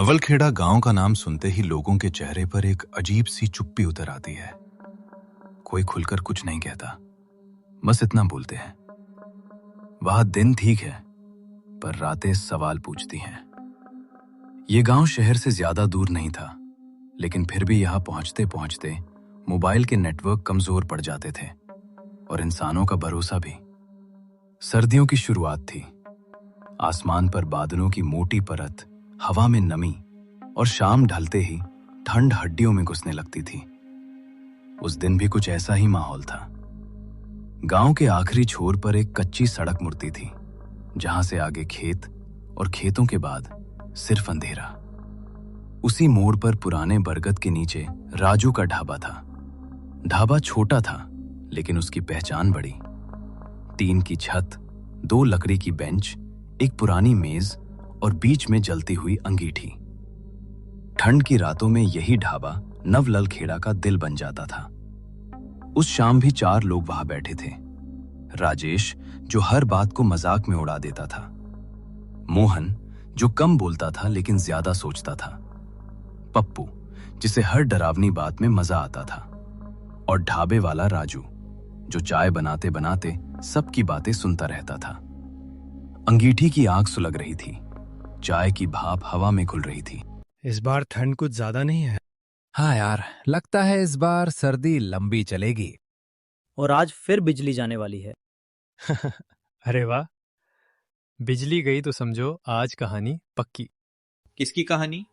नवलखेड़ा गांव का नाम सुनते ही लोगों के चेहरे पर एक अजीब सी चुप्पी उतर आती है। कोई खुलकर कुछ नहीं कहता, बस इतना बोलते हैं, वहां दिन ठीक है पर रातें सवाल पूछती हैं। ये गांव शहर से ज्यादा दूर नहीं था, लेकिन फिर भी यहां पहुंचते पहुंचते मोबाइल के नेटवर्क कमजोर पड़ जाते थे और इंसानों का भरोसा भी। सर्दियों की शुरुआत थी। आसमान पर बादलों की मोटी परत, हवा में नमी, और शाम ढलते ही ठंड हड्डियों में घुसने लगती थी। उस दिन भी कुछ ऐसा ही माहौल था। गांव के आखिरी छोर पर एक कच्ची सड़क मुड़ती थी, जहां से आगे खेत और खेतों के बाद सिर्फ अंधेरा। उसी मोड़ पर पुराने बरगद के नीचे राजू का ढाबा था। ढाबा छोटा था, लेकिन उसकी पहचान बड़ी। टीन की छत, 2 लकड़ी की बेंच, एक पुरानी मेज और बीच में जलती हुई अंगीठी। ठंड की रातों में यही ढाबा नवलखेड़ा का दिल बन जाता था। उस शाम भी 4 लोग वहां बैठे थे। राजेश, जो हर बात को मजाक में उड़ा देता था। मोहन, जो कम बोलता था लेकिन ज्यादा सोचता था। पप्पू, जिसे हर डरावनी बात में मजा आता था। और ढाबे वाला राजू, जो चाय बनाते बनाते सबकी बातें सुनता रहता था। अंगीठी की आग सुलग रही थी, चाय की भाप हवा में घुल रही थी। इस बार ठंड कुछ ज्यादा नहीं है। हाँ यार, लगता है इस बार सर्दी लंबी चलेगी। और आज फिर बिजली जाने वाली है। अरे वाह, बिजली गई तो समझो आज कहानी पक्की। किसकी कहानी?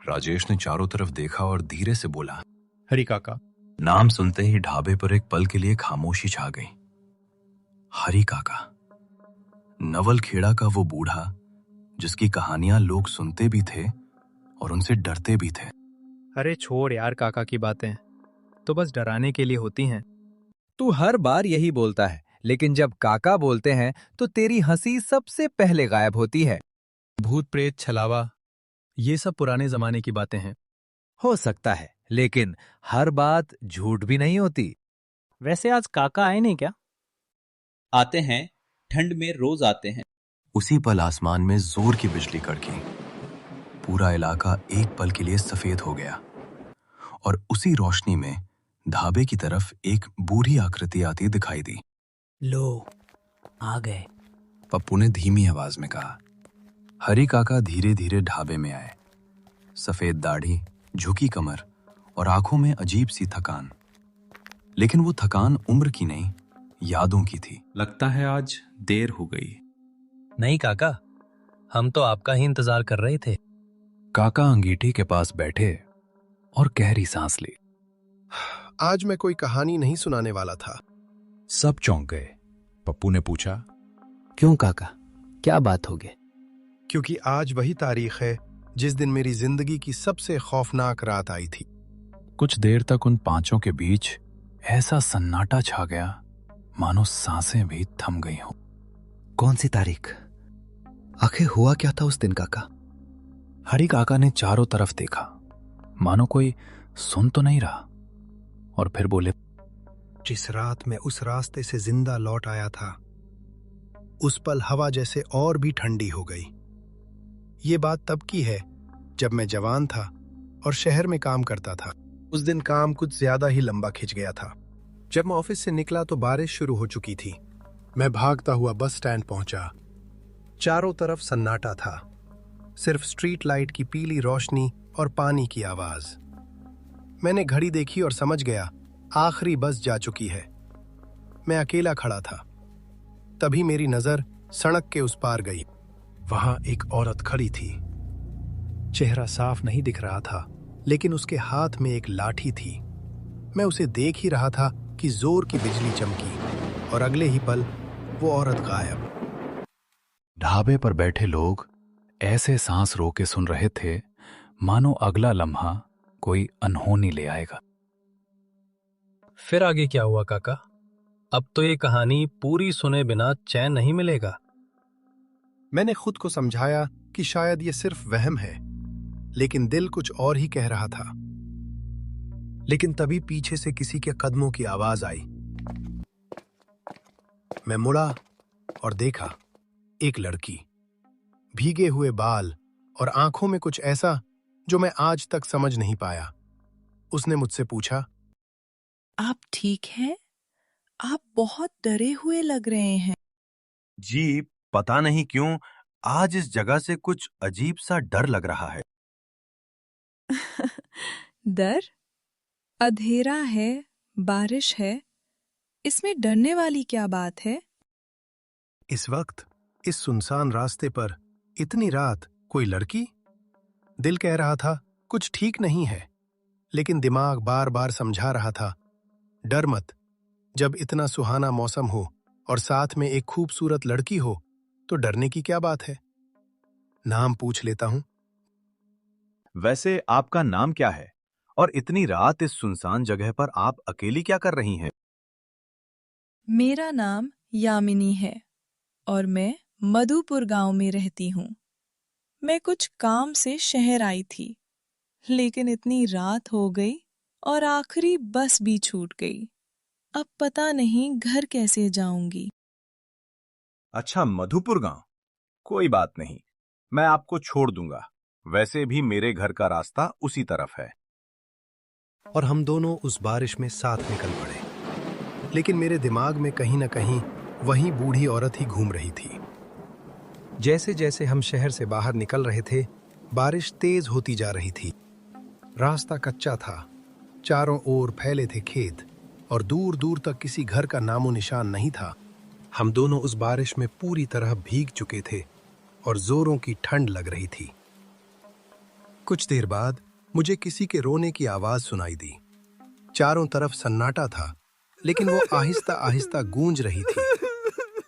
राजेश ने चारों तरफ देखा और धीरे से बोला, हरी काका। नाम सुनते ही ढाबे पर एक पल के लिए खामोशी छा गई। हरी काका, नवलखेड़ा का वो बूढ़ा जिसकी कहानियां लोग सुनते भी थे और उनसे डरते भी थे। अरे छोड़ यार, काका की बातें तो बस डराने के लिए होती हैं। तू हर बार यही बोलता है, लेकिन जब काका बोलते हैं तो तेरी हंसी सबसे पहले गायब होती है। भूत प्रेत छलावा, ये सब पुराने जमाने की बातें हैं। हो सकता है, लेकिन हर बात झूठ भी नहीं होती। वैसे आज काका आए नहीं क्या? आते हैं, ठंड में रोज आते हैं। उसी पल आसमान में जोर की बिजली कड़की। पूरा इलाका एक पल के लिए सफेद हो गया और उसी रोशनी में ढाबे की तरफ एक बूढ़ी आकृति आती दिखाई दी। लो, आ गए, पप्पू ने धीमी आवाज में कहा। हरी काका धीरे धीरे ढाबे में आए। सफेद दाढ़ी, झुकी कमर और आंखों में अजीब सी थकान। लेकिन वो थकान उम्र की नहीं, यादों की थी। लगता है आज देर हो गई। नहीं काका, हम तो आपका ही इंतजार कर रहे थे। काका अंगीठी के पास बैठे और गहरी सांस ली। आज मैं कोई कहानी नहीं सुनाने वाला था। सब चौंक गए। पप्पू ने पूछा, क्यों काका, क्या बात हो गई? क्योंकि आज वही तारीख है जिस दिन मेरी जिंदगी की सबसे खौफनाक रात आई थी। कुछ देर तक उन पांचों के बीच ऐसा सन्नाटा छा गया मानो सांसें भी थम गई हों। कौन सी तारीख? आखिर हुआ क्या था उस दिन काका? हरी काका ने चारों तरफ देखा, मानो कोई सुन तो नहीं रहा, और फिर बोले, जिस रात मैं उस रास्ते से जिंदा लौट आया था, उस पल हवा जैसे और भी ठंडी हो गई। ये बात तब की है जब मैं जवान था और शहर में काम करता था। उस दिन काम कुछ ज्यादा ही लंबा खिंच गया था। जब मैं ऑफिस से निकला तो बारिश शुरू हो चुकी थी। मैं भागता हुआ बस स्टैंड पहुंचा। चारों तरफ सन्नाटा था, सिर्फ स्ट्रीट लाइट की पीली रोशनी और पानी की आवाज। मैंने घड़ी देखी और समझ गया आखिरी बस जा चुकी है। मैं अकेला खड़ा था। तभी मेरी नजर सड़क के उस पार गई। वहां एक औरत खड़ी थी। चेहरा साफ नहीं दिख रहा था, लेकिन उसके हाथ में एक लाठी थी। मैं उसे देख ही रहा था कि जोर की बिजली चमकी और अगले ही पल वो औरत गायब। ढाबे पर बैठे लोग ऐसे सांस रोके सुन रहे थे मानो अगला लम्हा कोई अनहोनी ले आएगा। फिर आगे क्या हुआ काका? अब तो ये कहानी पूरी सुने बिना चैन नहीं मिलेगा। मैंने खुद को समझाया कि शायद ये सिर्फ वहम है, लेकिन दिल कुछ और ही कह रहा था। लेकिन तभी पीछे से किसी के कदमों की आवाज आई। मैं मुड़ा और देखा एक लड़की, भीगे हुए बाल और आंखों में कुछ ऐसा जो मैं आज तक समझ नहीं पाया। उसने मुझसे पूछा, आप ठीक हैं? आप बहुत डरे हुए लग रहे हैं। जी, पता नहीं क्यों आज इस जगह से कुछ अजीब सा डर लग रहा है। डर? अंधेरा है, बारिश है, इसमें डरने वाली क्या बात है? इस वक्त इस सुनसान रास्ते पर इतनी रात कोई लड़की? दिल कह रहा था कुछ ठीक नहीं है, लेकिन दिमाग बार बार समझा रहा था, डर मत। जब इतना सुहाना मौसम हो और साथ में एक खूबसूरत लड़की हो तो डरने की क्या बात है। नाम पूछ लेता हूं। वैसे आपका नाम क्या है? और इतनी रात इस सुनसान जगह पर आप अकेली क्या कर रही हैं? मेरा नाम यामिनी है और मैं मधुपुर गांव में रहती हूँ। मैं कुछ काम से शहर आई थी, लेकिन इतनी रात हो गई और आखिरी बस भी छूट गई। अब पता नहीं घर कैसे जाऊंगी। अच्छा, मधुपुर गांव। कोई बात नहीं, मैं आपको छोड़ दूंगा। वैसे भी मेरे घर का रास्ता उसी तरफ है। और हम दोनों उस बारिश में साथ निकल पड़े, लेकिन मेरे दिमाग में कहीं न कहीं वही बूढ़ी औरत ही घूम रही थी। जैसे जैसे हम शहर से बाहर निकल रहे थे, बारिश तेज होती जा रही थी। रास्ता कच्चा था, चारों ओर फैले थे खेत और दूर दूर तक किसी घर का नामो निशान नहीं था। हम दोनों उस बारिश में पूरी तरह भीग चुके थे और जोरों की ठंड लग रही थी। कुछ देर बाद मुझे किसी के रोने की आवाज सुनाई दी। चारों तरफ सन्नाटा था, लेकिन वो आहिस्ता आहिस्ता गूंज रही थी।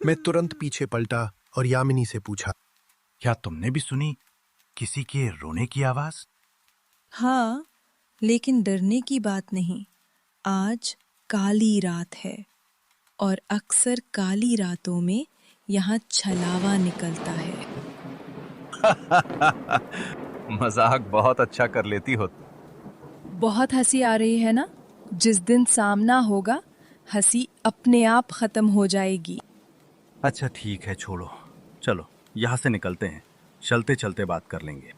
मैं तुरंत पीछे पलटा और यामिनी से पूछा, क्या तुमने भी सुनी किसी के रोने की आवाज? हाँ, लेकिन डरने की बात नहीं। आज काली रात है और अक्सर काली रातों में यहाँ छलावा निकलता है। मजाक बहुत अच्छा कर लेती हो। बहुत हंसी आ रही है ना? जिस दिन सामना होगा, हंसी अपने आप खत्म हो जाएगी। अच्छा ठीक है, छोड़ो, चलो यहाँ से निकलते हैं। चलते चलते बात कर लेंगे।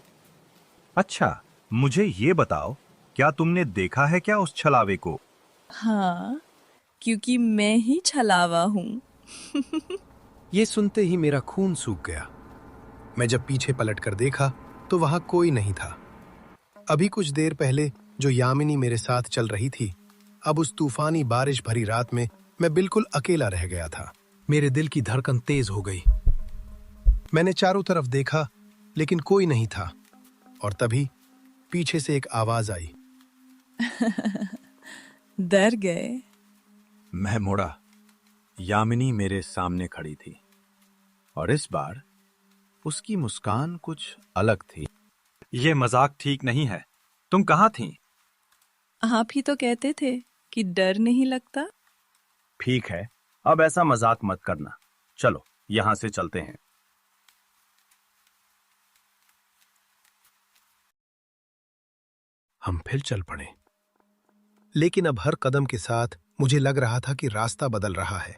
अच्छा, मुझे ये बताओ, क्या तुमने देखा है क्या उस छलावे को? हाँ, क्योंकि मैं ही छलावा हूँ। ये सुनते ही मेरा खून सूख गया। मैं जब पीछे पलटकर देखा तो वहां कोई नहीं था। अभी कुछ देर पहले जो यामिनी मेरे साथ चल रही थी, अब उस तूफानी बारिश भरी रात में मैं बिल्कुल अकेला रह गया था। मेरे दिल की धड़कन तेज हो गई। मैंने चारों तरफ देखा, लेकिन कोई नहीं था। और तभी पीछे से एक आवाज आई। डर गए? मैं मुड़ा। यामिनी मेरे सामने खड़ी थी और इस बार उसकी मुस्कान कुछ अलग थी। ये मजाक ठीक नहीं है। तुम कहाँ थी? आप ही तो कहते थे कि डर नहीं लगता। ठीक है, अब ऐसा मजाक मत करना। चलो यहां से चलते हैं। हम फिर चल पड़े, लेकिन अब हर कदम के साथ मुझे लग रहा था कि रास्ता बदल रहा है।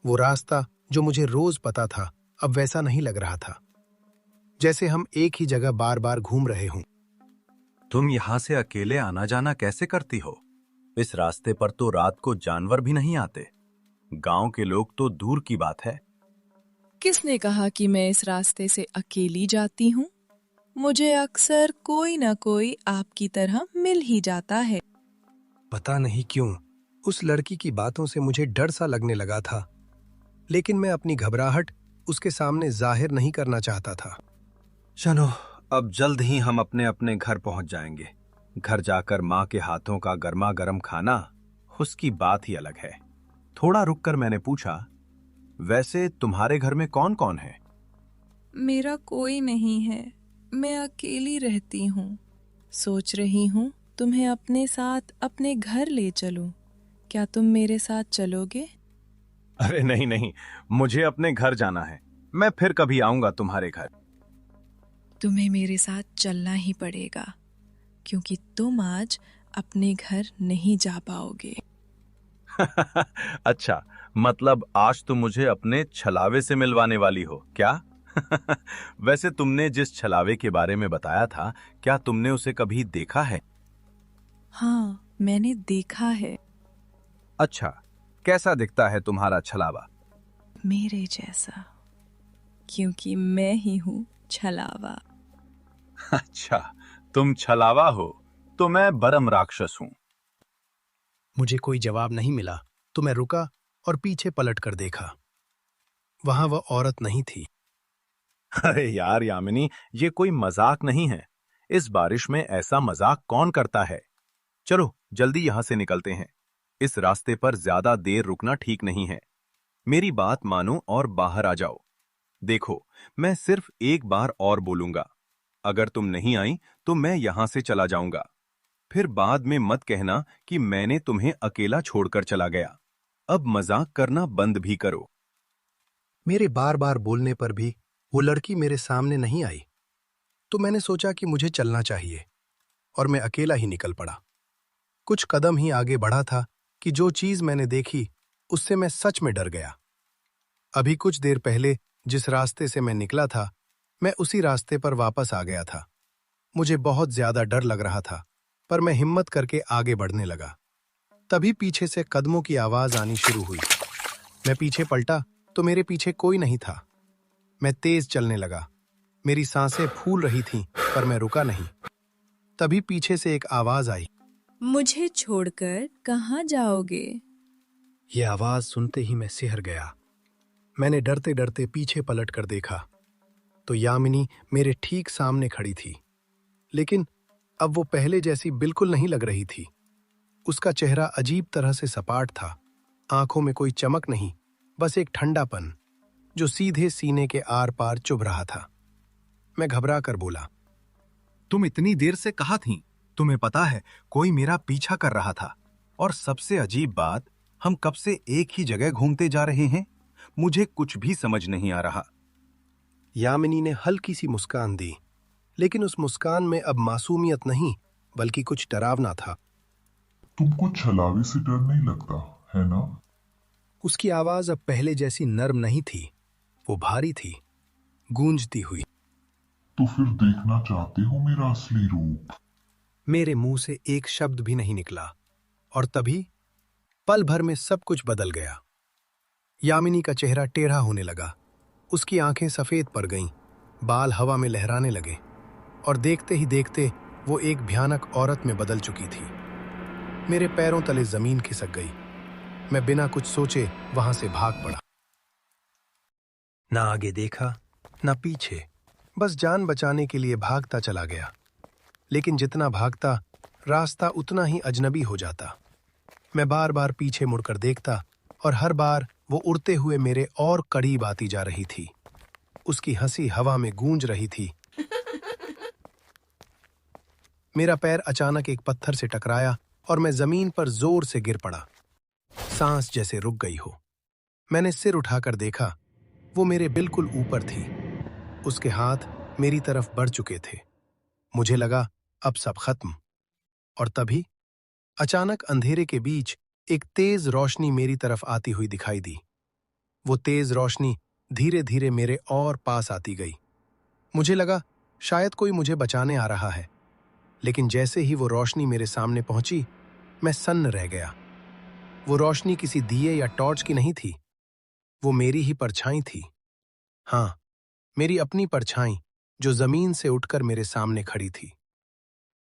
वो रास्ता जो मुझे रोज पता था, अब वैसा नहीं लग रहा था, जैसे हम एक ही जगह बार बार घूम रहे हों। तुम यहां से अकेले आना जाना कैसे करती हो? इस रास्ते पर तो रात को जानवर भी नहीं आते। गांव के लोग तो दूर की बात है। किसने कहा कि मैं इस रास्ते से अकेली जाती हूँ? मुझे अक्सर कोई न कोई आपकी तरह मिल ही जाता है। पता नहीं क्यों उस लड़की की बातों से मुझे डर सा लगने लगा था, लेकिन मैं अपनी घबराहट उसके सामने जाहिर नहीं करना चाहता था। चलो, अब जल्द ही हम अपने अपने घर पहुंच जाएंगे। घर जाकर माँ के हाथों का गर्मा गर्म खाना, उसकी बात ही अलग है। थोड़ा रुककर मैंने पूछा, वैसे तुम्हारे घर में कौन कौन है? मेरा कोई नहीं है, मैं अकेली रहती हूँ। सोच रही हूँ तुम्हें अपने साथ अपने घर ले चलूं। क्या तुम मेरे साथ चलोगे? अरे नहीं नहीं, मुझे अपने घर जाना है। मैं फिर कभी आऊंगा तुम्हारे घर। तुम्हें मेरे साथ चलना ही पड़ेगा, क्योंकि तुम आज अपने घर नहीं जा पाओगे। अच्छा, मतलब आज तुम मुझे अपने छलावे से मिलवाने वाली हो क्या? वैसे तुमने जिस छलावे के बारे में बताया था, क्या तुमने उसे कभी देखा है? हाँ, मैंने देखा है। अच्छा, कैसा दिखता है तुम्हारा छलावा? मेरे जैसा, क्योंकि मैं ही हूँ छलावा। अच्छा, तुम छलावा हो, तो मैं बरम राक्षस हूं। मुझे कोई जवाब नहीं मिला तो मैं रुका और पीछे पलट कर देखा। वहां वह औरत नहीं थी। अरे यार यामिनी, ये कोई मजाक नहीं है। इस बारिश में ऐसा मजाक कौन करता है? चलो जल्दी यहां से निकलते हैं। इस रास्ते पर ज्यादा देर रुकना ठीक नहीं है। मेरी बात मानो और बाहर आ जाओ। देखो, मैं सिर्फ एक बार और बोलूंगा। अगर तुम नहीं आई तो मैं यहां से चला जाऊंगा। फिर बाद में मत कहना कि मैंने तुम्हें अकेला छोड़कर चला गया। अब मजाक करना बंद भी करो। मेरे बार बार बोलने पर भी वो लड़की मेरे सामने नहीं आई, तो मैंने सोचा कि मुझे चलना चाहिए और मैं अकेला ही निकल पड़ा। कुछ कदम ही आगे बढ़ा था कि जो चीज मैंने देखी उससे मैं सच में डर गया। अभी कुछ देर पहले जिस रास्ते से मैं निकला था, मैं उसी रास्ते पर वापस आ गया था। मुझे बहुत ज्यादा डर लग रहा था, पर मैं हिम्मत करके आगे बढ़ने लगा। तभी पीछे से कदमों की आवाज आनी शुरू हुई। मैं पीछे पलटा तो मेरे पीछे कोई नहीं था। मैं तेज चलने लगा। मेरी सांसें फूल रही थीं, पर मैं रुका नहीं। तभी पीछे से एक आवाज आई। मुझे छोड़कर कहाँ जाओगे? यह आवाज सुनते ही मैं सिहर गया। मैंने डरते डरते पीछे पलट कर देखा तो यामिनी मेरे ठीक सामने खड़ी थी। लेकिन अब वो पहले जैसी बिल्कुल नहीं लग रही थी। उसका चेहरा अजीब तरह से सपाट था। आंखों में कोई चमक नहीं, बस एक ठंडापन जो सीधे सीने के आर पार चुभ रहा था। मैं घबरा कर बोला, तुम इतनी देर से कहाँ थीं? तुम्हें पता है कोई मेरा पीछा कर रहा था। और सबसे अजीब बात, हम कब से एक ही जगह घूमते जा रहे हैं। मुझे कुछ भी समझ नहीं आ रहा। यामिनी ने हल्की सी मुस्कान दी, लेकिन उस मुस्कान में अब मासूमियत नहीं बल्कि कुछ डरावना था। तुमको छलावे से डर नहीं लगता है ना? उसकी आवाज अब पहले जैसी नर्म नहीं थी, वो भारी थी, गूंजती हुई। तो फिर देखना चाहते हो मेरा असली रूप? मेरे मुंह से एक शब्द भी नहीं निकला और तभी पल भर में सब कुछ बदल गया। यामिनी का चेहरा टेढ़ा होने लगा। उसकी आंखें सफेद पड़ गईं, बाल हवा में लहराने लगे और देखते ही देखते वो एक भयानक औरत में बदल चुकी थी। मेरे पैरों तले जमीन खिसक गई। मैं बिना कुछ सोचे वहां से भाग पड़ा। ना आगे देखा ना पीछे, बस जान बचाने के लिए भागता चला गया। लेकिन जितना भागता, रास्ता उतना ही अजनबी हो जाता। मैं बार बार पीछे मुड़कर देखता और हर बार वो उड़ते हुए मेरे और करीब आती जा रही थी। उसकी हंसी हवा में गूंज रही थी। मेरा पैर अचानक एक पत्थर से टकराया और मैं जमीन पर जोर से गिर पड़ा। सांस जैसे रुक गई हो। मैंने सिर उठाकर देखा, वो मेरे बिल्कुल ऊपर थी। उसके हाथ मेरी तरफ बढ़ चुके थे। मुझे लगा अब सब खत्म। और तभी अचानक अंधेरे के बीच एक तेज रोशनी मेरी तरफ आती हुई दिखाई दी। वो तेज रोशनी धीरे धीरे मेरे और पास आती गई। मुझे लगा शायद कोई मुझे बचाने आ रहा है, लेकिन जैसे ही वो रोशनी मेरे सामने पहुंची, मैं सन्न रह गया। वो रोशनी किसी दिए या टॉर्च की नहीं थी, वो मेरी ही परछाई थी। हाँ, मेरी अपनी परछाई जो जमीन से उठकर मेरे सामने खड़ी थी।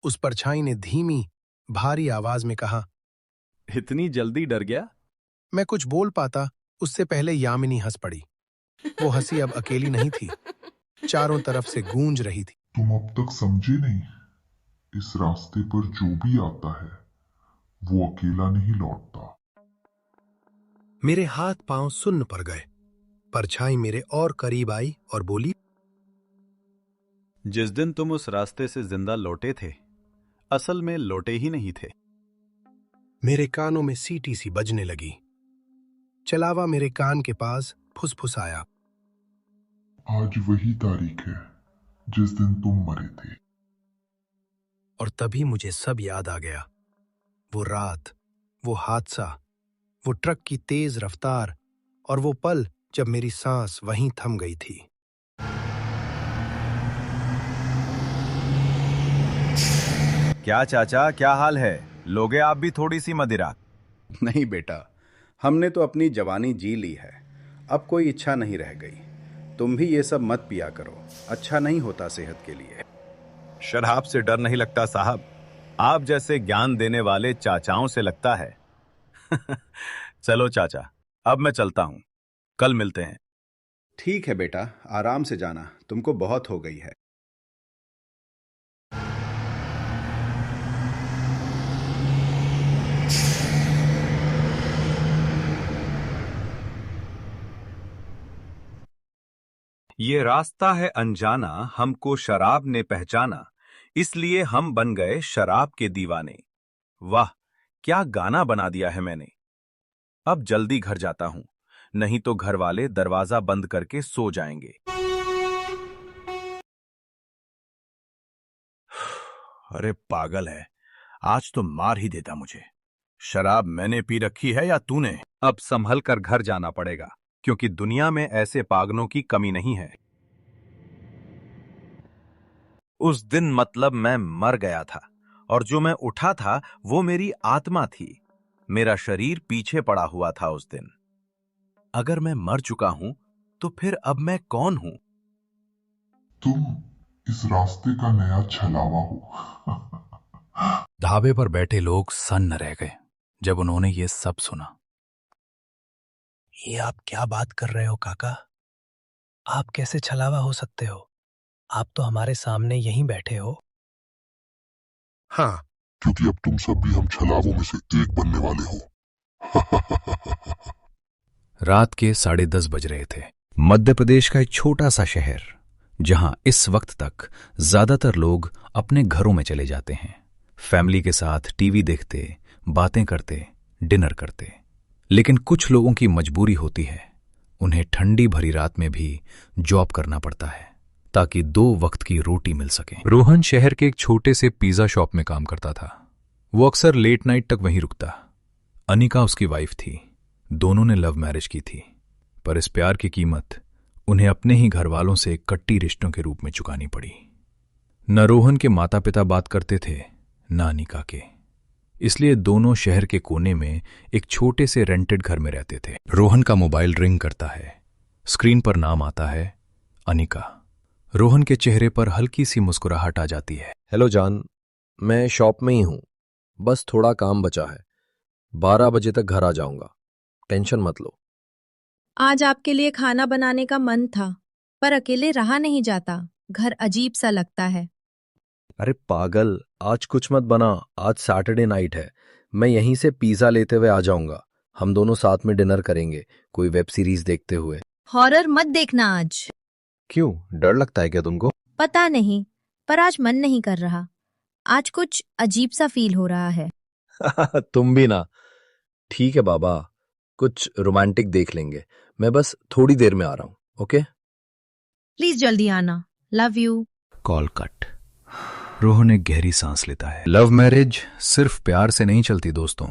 उस परछाई ने धीमी, भारी आवाज में कहा, इतनी जल्दी डर गया? मैं कुछ बोल पाता उससे पहले यामिनी हंस पड़ी। वो हंसी अब अकेली नहीं थी, चारों तरफ से गूंज रही थी। तुम अब तक समझे नहीं, इस रास्ते पर जो भी आता है वो अकेला नहीं लौटता। मेरे हाथ पांव सुन्न पड़ गए। परछाई मेरे और करीब आई और बोली, जिस दिन तुम उस रास्ते से जिंदा लौटे थे, असल में लौटे ही नहीं थे। मेरे कानों में सीटी सी बजने लगी। चलावा मेरे कान के पास फुसफुसाया, आज वही तारीख है जिस दिन तुम मरे थे। और तभी मुझे सब याद आ गया। वो रात, वो हादसा, वो ट्रक की तेज रफ्तार और वो पल जब मेरी सांस वहीं थम गई थी। क्या चाचा, क्या हाल है? लोगे आप भी थोड़ी सी मदिरा? नहीं बेटा, हमने तो अपनी जवानी जी ली है, अब कोई इच्छा नहीं रह गई। तुम भी ये सब मत पिया करो, अच्छा नहीं होता सेहत के लिए। शराब से डर नहीं लगता साहब, आप जैसे ज्ञान देने वाले चाचाओं से लगता है। चलो चाचा, अब मैं चलता हूं, कल मिलते हैं। ठीक है बेटा, आराम से जाना, तुमको बहुत हो गई है। ये रास्ता है अनजाना, हमको शराब ने पहचाना, इसलिए हम बन गए शराब के दीवाने। वाह, क्या गाना बना दिया है मैंने। अब जल्दी घर जाता हूं, नहीं तो घर वाले दरवाजा बंद करके सो जाएंगे। अरे पागल है, आज तो मार ही देता मुझे। शराब मैंने पी रखी है या तूने? अब संभल कर घर जाना पड़ेगा, क्योंकि दुनिया में ऐसे पागलों की कमी नहीं है। उस दिन मतलब मैं मर गया था, और जो मैं उठा था वो मेरी आत्मा थी। मेरा शरीर पीछे पड़ा हुआ था उस दिन। अगर मैं मर चुका हूं तो फिर अब मैं कौन हूं? तुम इस रास्ते का नया छलावा हो। ढाबे पर बैठे लोग सन्न रह गए जब उन्होंने ये सब सुना। ये आप क्या बात कर रहे हो काका? आप कैसे छलावा हो सकते हो? आप तो हमारे सामने यहीं बैठे हो। हाँ, क्योंकि अब तुम सब भी हम छलावों में से एक बनने वाले हो। रात के 10:30 बज रहे थे। मध्य प्रदेश का एक छोटा सा शहर, जहां इस वक्त तक ज्यादातर लोग अपने घरों में चले जाते हैं, फैमिली के साथ टीवी देखते, बातें करते, डिनर करते। लेकिन कुछ लोगों की मजबूरी होती है, उन्हें ठंडी भरी रात में भी जॉब करना पड़ता है ताकि 2 वक्त की रोटी मिल सके। रोहन शहर के एक छोटे से पिज्जा शॉप में काम करता था। वो अक्सर लेट नाइट तक वहीं रुकता। अनिका उसकी वाइफ थी। दोनों ने लव मैरिज की थी, पर इस प्यार की कीमत उन्हें अपने ही घर वालों से कट्टी रिश्तों के रूप में चुकानी पड़ी। न रोहन के माता पिता बात करते थे, न अनिका के, इसलिए दोनों शहर के कोने में एक छोटे से रेंटेड घर में रहते थे। रोहन का मोबाइल रिंग करता है। स्क्रीन पर नाम आता है अनिका। रोहन के चेहरे पर हल्की सी मुस्कुराहट आ जाती है। हेलो जान, मैं शॉप में ही हूं, बस थोड़ा काम बचा है। 12 बजे तक घर आ जाऊंगा, टेंशन मत लो। आज आपके लिए खाना बनाने का मन था, पर अकेले रहा नहीं जाता, घर अजीब सा लगता है। अरे पागल, आज कुछ मत बना, आज सैटरडे नाइट है। मैं यहीं से पिज्जा लेते हुए आ जाऊंगा, हम दोनों साथ में डिनर करेंगे, कोई वेब सीरीज देखते हुए। हॉरर मत देखना आज। क्यों, डर लगता है क्या तुमको? पता नहीं, पर आज मन नहीं कर रहा। आज कुछ अजीब सा फील हो रहा है। तुम भी ना। ठीक है बाबा, कुछ रोमांटिक देख लेंगे, मैं बस थोड़ी देर में आ रहा हूं, ओके? प्लीज जल्दी आना, love you. Call cut. Rohan एक गहरी सांस लेता है। लव मैरिज सिर्फ प्यार से नहीं चलती दोस्तों,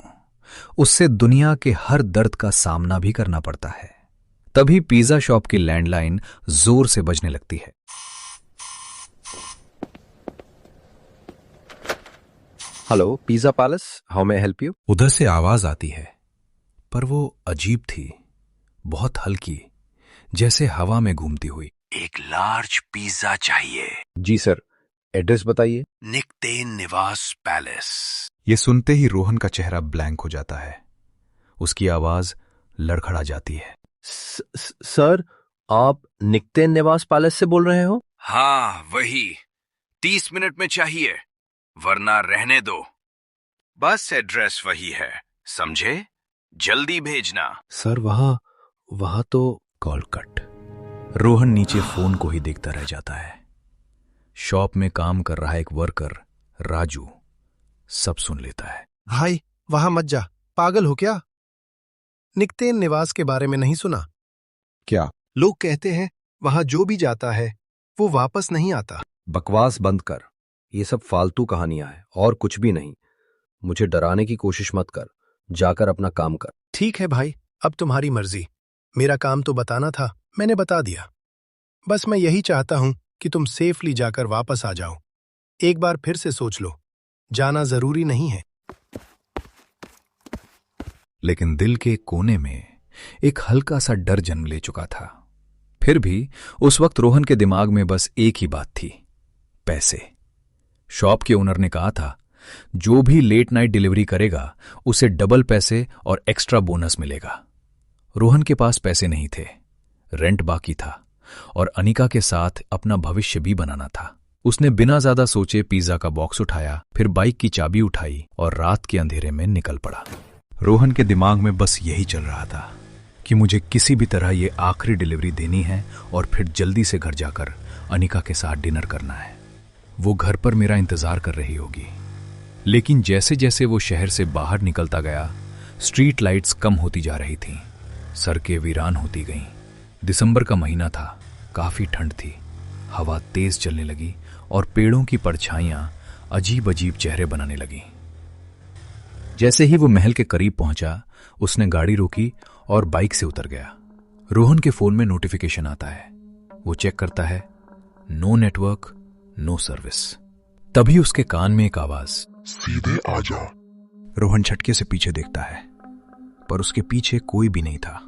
उससे दुनिया के हर दर्द का सामना भी करना पड़ता है। तभी पिज्जा शॉप की लैंडलाइन जोर से बजने लगती है। Hello, pizza palace, how may I help you? उधर से आवाज आती है, पर वो अजीब थी, बहुत हल्की, जैसे हवा में घूमती हुई। एक लार्ज पिज्जा चाहिए। जी सर, एड्रेस बताइए। निकतेन निवास पैलेस। ये सुनते ही रोहन का चेहरा ब्लैंक हो जाता है। उसकी आवाज लड़खड़ा जाती है। सर, आप निकतेन निवास पैलेस से बोल रहे हो? हाँ वही, 30 मिनट में चाहिए, वरना रहने दो। बस एड्रेस वही है, समझे? जल्दी भेजना। सर वहां तो। Call cut. रोहन नीचे फोन को ही देखता रह जाता है। शॉप में काम कर रहा एक वर्कर राजू सब सुन लेता है। भाई, वहां मत जा, पागल हो क्या? निकतेन निवास के बारे में नहीं सुना क्या? लोग कहते हैं वहां जो भी जाता है वो वापस नहीं आता। बकवास बंद कर, ये सब फालतू कहानियां हैं और कुछ भी नहीं। मुझे डराने की कोशिश मत कर, जाकर अपना काम कर। ठीक है भाई, अब तुम्हारी मर्जी। मेरा काम तो बताना था, मैंने बता दिया। बस मैं यही चाहता हूं कि तुम सेफली जाकर वापस आ जाओ। एक बार फिर से सोच लो, जाना जरूरी नहीं है। लेकिन दिल के कोने में एक हल्का सा डर जन्म ले चुका था। फिर भी उस वक्त रोहन के दिमाग में बस एक ही बात थी, पैसे। शॉप के ओनर ने कहा था, जो भी लेट नाइट डिलीवरी करेगा उसे डबल पैसे और एक्स्ट्रा बोनस मिलेगा। रोहन के पास पैसे नहीं थे, रेंट बाकी था और अनिका के साथ अपना भविष्य भी बनाना था। उसने बिना ज्यादा सोचे पिज्जा का बॉक्स उठाया, फिर बाइक की चाबी उठाई और रात के अंधेरे में निकल पड़ा। रोहन के दिमाग में बस यही चल रहा था कि मुझे किसी भी तरह ये आखिरी डिलीवरी देनी है और फिर जल्दी से घर जाकर अनिका के साथ डिनर करना है। वो घर पर मेरा इंतजार कर रही होगी। लेकिन जैसे जैसे वो शहर से बाहर निकलता गया, स्ट्रीट लाइट्स कम होती जा रही थीं, सड़कें वीरान होती गईं। दिसंबर का महीना था, काफी ठंड थी, हवा तेज चलने लगी और पेड़ों की परछाइयां अजीब अजीब चेहरे बनाने लगीं। जैसे ही वो महल के करीब पहुंचा, उसने गाड़ी रोकी और बाइक से उतर गया। रोहन के फोन में नोटिफिकेशन आता है। वो चेक करता है, नो नेटवर्क, नो सर्विस। तभी उसके कान में एक आवाज, सीधे आजा। रोहन झटके से पीछे देखता है, पर उसके पीछे कोई भी नहीं था।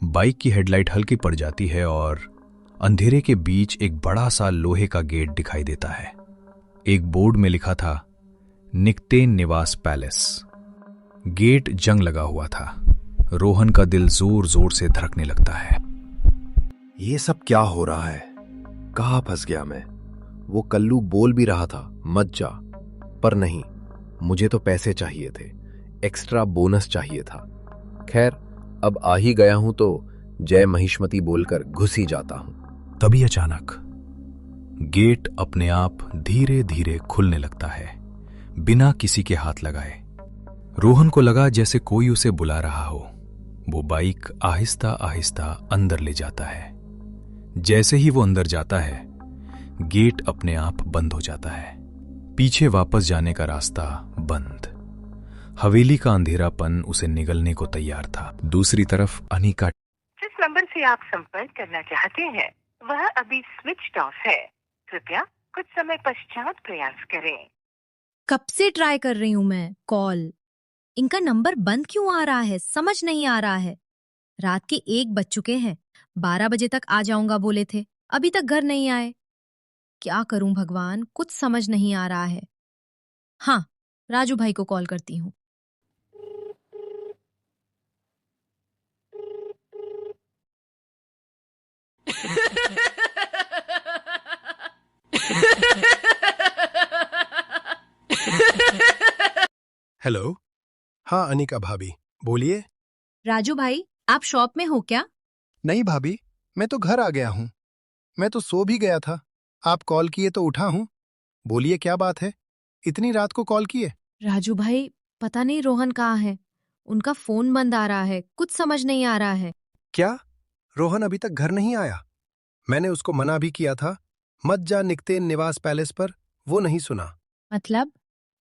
बाइक की हेडलाइट हल्की पड़ जाती है और अंधेरे के बीच एक बड़ा सा लोहे का गेट दिखाई देता है। एक बोर्ड में लिखा था, निकतेन निवास पैलेस। गेट जंग लगा हुआ था। रोहन का दिल जोर जोर से धड़कने लगता है। ये सब क्या हो रहा है? कहाँ फंस गया मैं? वो कल्लू बोल भी रहा था मत जा, पर नहीं, मुझे तो पैसे चाहिए थे, एक्स्ट्रा बोनस चाहिए था। खैर, अब आ ही गया हूं तो जय महिष्मती बोलकर घुस ही जाता हूं। तभी अचानक गेट अपने आप धीरे धीरे खुलने लगता है, बिना किसी के हाथ लगाए। रोहन को लगा जैसे कोई उसे बुला रहा हो। वो बाइक आहिस्ता आहिस्ता अंदर ले जाता है। जैसे ही वो अंदर जाता है, गेट अपने आप बंद हो जाता है। पीछे वापस जाने का रास्ता बंद। हवेली का अंधेरापन उसे निगलने को तैयार था। दूसरी तरफ अनिका, जिस नंबर से आप संपर्क करना चाहते हैं वह अभी स्विच ऑफ है, कृपया कुछ समय पश्चात प्रयास करें। कब से ट्राई कर रही हूं मैं कॉल, इनका नंबर बंद क्यों आ रहा है, समझ नहीं आ रहा है। रात के 1 बज चुके हैं, 12 बजे तक आ जाऊंगा बोले थे, अभी तक घर नहीं आए। क्या करूं भगवान, कुछ समझ नहीं आ रहा है। हाँ, राजू भाई को कॉल करती हूँ। हेलो। हाँ अनिका भाभी, बोलिए। राजू भाई, आप शॉप में हो क्या? नहीं भाभी, मैं तो घर आ गया हूँ। मैं तो सो भी गया था, आप कॉल किए तो उठा हूँ। बोलिए क्या बात है, इतनी रात को कॉल किए? राजू भाई, पता नहीं रोहन कहाँ है, उनका फोन बंद आ रहा है, कुछ समझ नहीं आ रहा है। क्या रोहन अभी तक घर नहीं आया? मैंने उसको मना भी किया था, मत जा निकतेन निवास पैलेस पर, वो नहीं सुना। मतलब?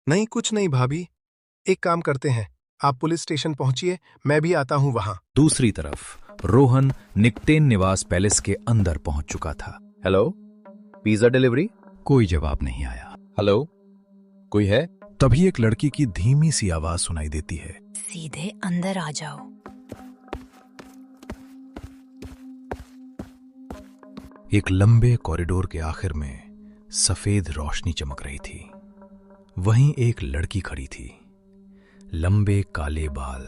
नहीं कुछ नहीं भाभी, एक काम करते हैं, आप पुलिस स्टेशन पहुंचिए, मैं भी आता हूं वहां। दूसरी तरफ रोहन निकतेन निवास पैलेस के अंदर पहुंच चुका था। Hello, pizza delivery? कोई जवाब नहीं आया। हेलो, कोई है? तभी एक लड़की की धीमी सी आवाज सुनाई देती है, सीधे अंदर आ जाओ। एक लंबे कॉरिडोर के आखिर में सफेद रोशनी चमक रही थी। वहीं एक लड़की खड़ी थी, लंबे काले बाल,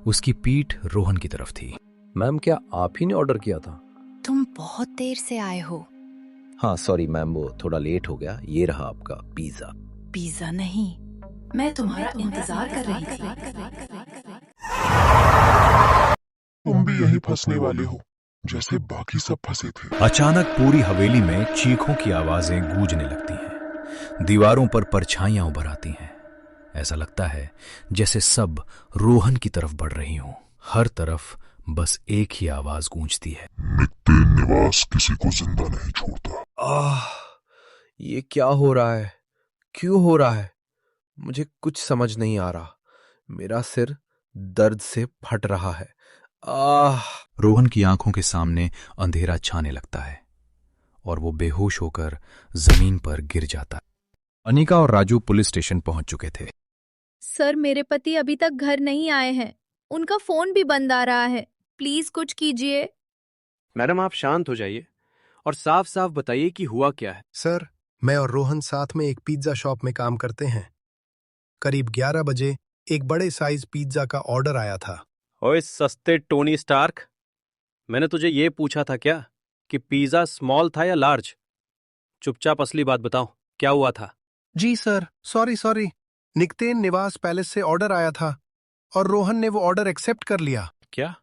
उसकी पीठ रोहन की तरफ थी। मैम, क्या आप ही ने ऑर्डर किया था? तुम बहुत देर से आए हो। हाँ सॉरी मैम, वो थोड़ा लेट हो गया। ये रहा आपका पिज्जा। पिज्जा नहीं, मैं तुम्हारा इंतजार कर रही थी। तुम भी यहीं फंसने वाले हो जैसे बाकी सब फंसे थे। अचानक पूरी हवेली में चीखों की आवाजें गूंजने लगती हैं। दीवारों पर परछाइयां उभर आती हैं। ऐसा लगता है जैसे सब रोहन की तरफ बढ़ रही हों। हर तरफ बस एक ही आवाज गूंजती है, निकतेन निवास किसी को जिंदा नहीं छोड़ता। ये क्या हो रहा है? क्यों हो रहा है? मुझे कुछ समझ नहीं आ रहा। मेरा सिर दर्द से फट रहा है। रोहन की आंखों के सामने अंधेरा छाने लगता है और वो बेहोश होकर जमीन पर गिर जाता है। अनिका और राजू पुलिस स्टेशन पहुंच चुके थे। सर, मेरे पति अभी तक घर नहीं आए हैं। उनका फोन भी बंद आ रहा है। प्लीज कुछ कीजिए। मैडम, आप शांत हो जाइए और साफ साफ बताइए कि हुआ क्या है। सर, मैं और रोहन साथ में एक पिज्जा शॉप में काम करते हैं। करीब 11 बजे एक बड़े साइज पिज्जा का ऑर्डर आया था। ओए सस्ते टोनी स्टार्क, मैंने तुझे ये पूछा था क्या कि पिज्जा स्मॉल था या लार्ज? चुपचाप असली बात बताओ, क्या हुआ था? जी सर, सॉरी। निकतेन निवास पैलेस से ऑर्डर आया था और रोहन ने वो ऑर्डर एक्सेप्ट कर लिया। क्या?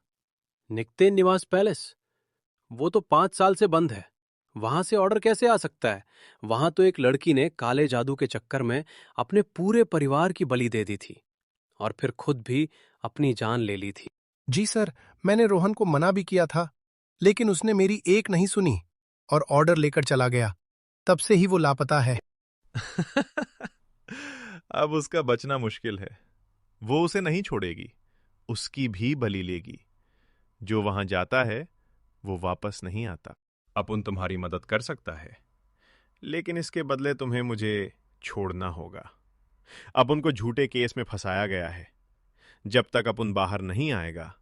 निकतेन निवास पैलेस? वो तो 5 साल से बंद है। वहां से ऑर्डर कैसे आ सकता है? वहां तो एक लड़की ने काले जादू के चक्कर में अपने पूरे परिवार की बलि दे दी थी और फिर खुद भी अपनी जान ले ली थी। जी सर, मैंने रोहन को मना भी किया था, लेकिन उसने मेरी एक नहीं सुनी और ऑर्डर लेकर चला गया। तब से ही वो लापता है। अब उसका बचना मुश्किल है। वो उसे नहीं छोड़ेगी, उसकी भी बलि लेगी। जो वहां जाता है वो वापस नहीं आता। अपुन तुम्हारी मदद कर सकता है, लेकिन इसके बदले तुम्हें मुझे छोड़ना होगा। अपुन को झूठे केस में फंसाया गया है। जब तक अपुन बाहर नहीं आएगा,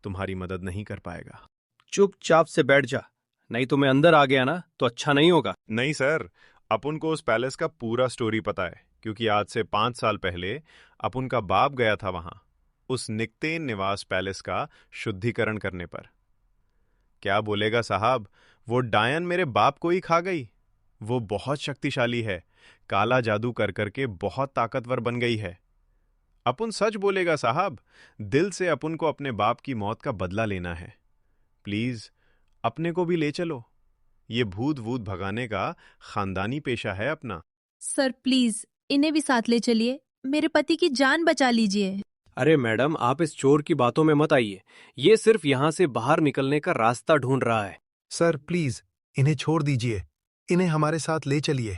तुम्हारी मदद नहीं कर पाएगा। चुपचाप से बैठ जा, नहीं तो मैं अंदर आ गया ना तो अच्छा नहीं होगा। नहीं सर, अपुन को उस पैलेस का पूरा स्टोरी पता है, क्योंकि आज से 5 साल पहले अपुन का बाप गया था वहां, उस निकतेन निवास पैलेस का शुद्धिकरण करने पर। क्या बोलेगा साहब, वो डायन मेरे बाप को ही खा गई। वो बहुत शक्तिशाली है, काला जादू कर करके बहुत ताकतवर बन गई है। अपुन सच बोलेगा साहब, दिल से अपुन को अपने बाप की मौत का बदला लेना है। प्लीज अपने को भी ले चलो। ये भूत वूत भगाने का खानदानी पेशा है अपना। सर प्लीज इन्हें भी साथ ले चलिए, मेरे पति की जान बचा लीजिए। अरे मैडम, आप इस चोर की बातों में मत आइए। ये सिर्फ यहां से बाहर निकलने का रास्ता ढूंढ रहा है। सर प्लीज इन्हें छोड़ दीजिए, इन्हें हमारे साथ ले चलिए।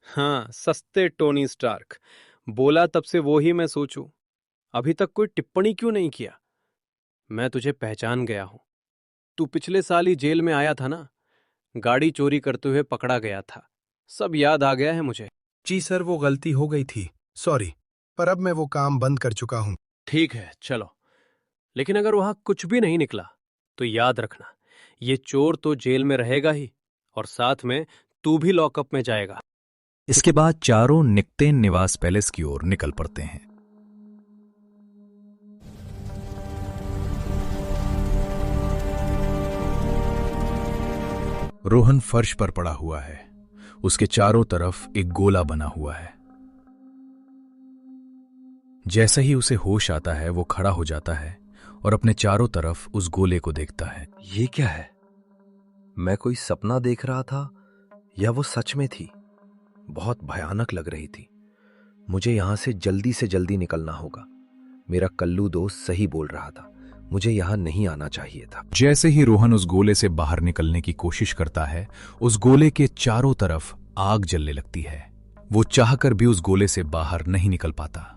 हाँ, सस्ते टोनी स्टार्क, बोला तब से वो ही मैं सोचूं। अभी तक कोई टिप्पणी क्यों नहीं किया? मैं तुझे पहचान गया हूं। तू पिछले साल ही जेल में आया था ना, गाड़ी चोरी करते हुए पकड़ा गया था। सब याद आ गया है मुझे। जी सर, वो गलती हो गई थी, सॉरी, पर अब मैं वो काम बंद कर चुका हूं। ठीक है, चलो। लेकिन अगर वहां कुछ भी नहीं निकला तो याद रखना, ये चोर तो जेल में रहेगा ही और साथ में तू भी लॉकअप में जाएगा। इसके बाद चारों निकतेन निवास पैलेस की ओर निकल पड़ते हैं। रोहन फर्श पर पड़ा हुआ है। उसके चारों तरफ एक गोला बना हुआ है। जैसे ही उसे होश आता है, वो खड़ा हो जाता है और अपने चारों तरफ उस गोले को देखता है। ये क्या है? मैं कोई सपना देख रहा था या वो सच में थी? बहुत भयानक लग रही थी। मुझे यहां से जल्दी निकलना होगा। मेरा कल्लू दोस्त सही बोल रहा था, मुझे यहां नहीं आना चाहिए था। जैसे ही रोहन उस गोले से बाहर निकलने की कोशिश करता है, उस गोले के चारों तरफ आग जलने लगती है। वो चाहकर भी उस गोले से बाहर नहीं निकल पाता।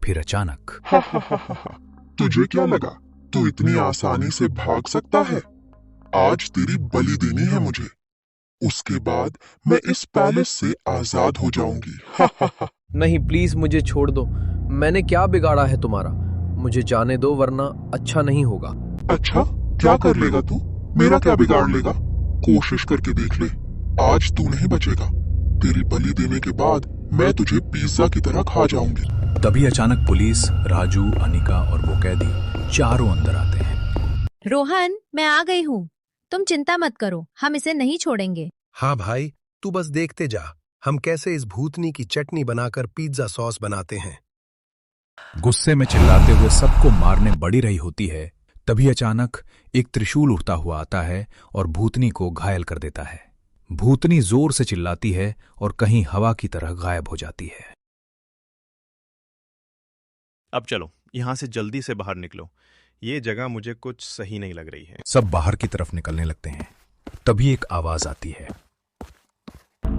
फिर अचानक तुझे क्या लगा तू इतनी आसानी से भाग सकता है? आज तेरी बलि देनी है मुझे, उसके बाद मैं इस पैलेस से आजाद हो जाऊंगी। नहीं, प्लीज मुझे छोड़ दो। मैंने क्या बिगाड़ा है तुम्हारा? मुझे जाने दो, वरना अच्छा नहीं होगा। अच्छा, क्या कर लेगा तू? मेरा क्या बिगाड़ लेगा? कोशिश करके देख ले, आज तू नहीं बचेगा। तेरी बलि देने के बाद मैं तुझे पिज्जा की तरह खा जाऊंगी। तभी अचानक पुलिस, राजू, अनिका और वो कैदी चारों अंदर आते हैं। रोहन, मैं आ गई हूँ, तुम चिंता मत करो, हम इसे नहीं छोड़ेंगे। हाँ भाई, तू बस देखते जा, हम कैसे इस भूतनी की चटनी बनाकर पिज्जा सॉस बनाते हैं। गुस्से में चिल्लाते हुए सबको मारने बढ़ी रही होती है, तभी अचानक एक त्रिशूल उठता हुआ आता है और भूतनी को घायल कर देता है। भूतनी जोर से चिल्लाती है और कहीं हवा की तरह गायब हो जाती है। अब चलो, यहां से जल्दी से बाहर निकलो। ये जगह मुझे कुछ सही नहीं लग रही है। सब बाहर की तरफ निकलने लगते हैं। तभी एक आवाज आती है।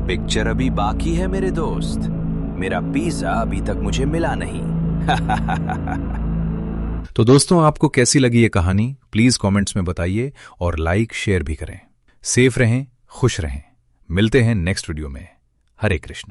पिक्चर अभी बाकी है मेरे दोस्त, मेरा पिज्जा अभी तक मुझे मिला नहीं। तो दोस्तों, आपको कैसी लगी ये कहानी? प्लीज कमेंट्स में बताइए और लाइक शेयर भी करें। सेफ रहें, खुश रहें। मिलते हैं नेक्स्ट वीडियो में। हरे कृष्णा।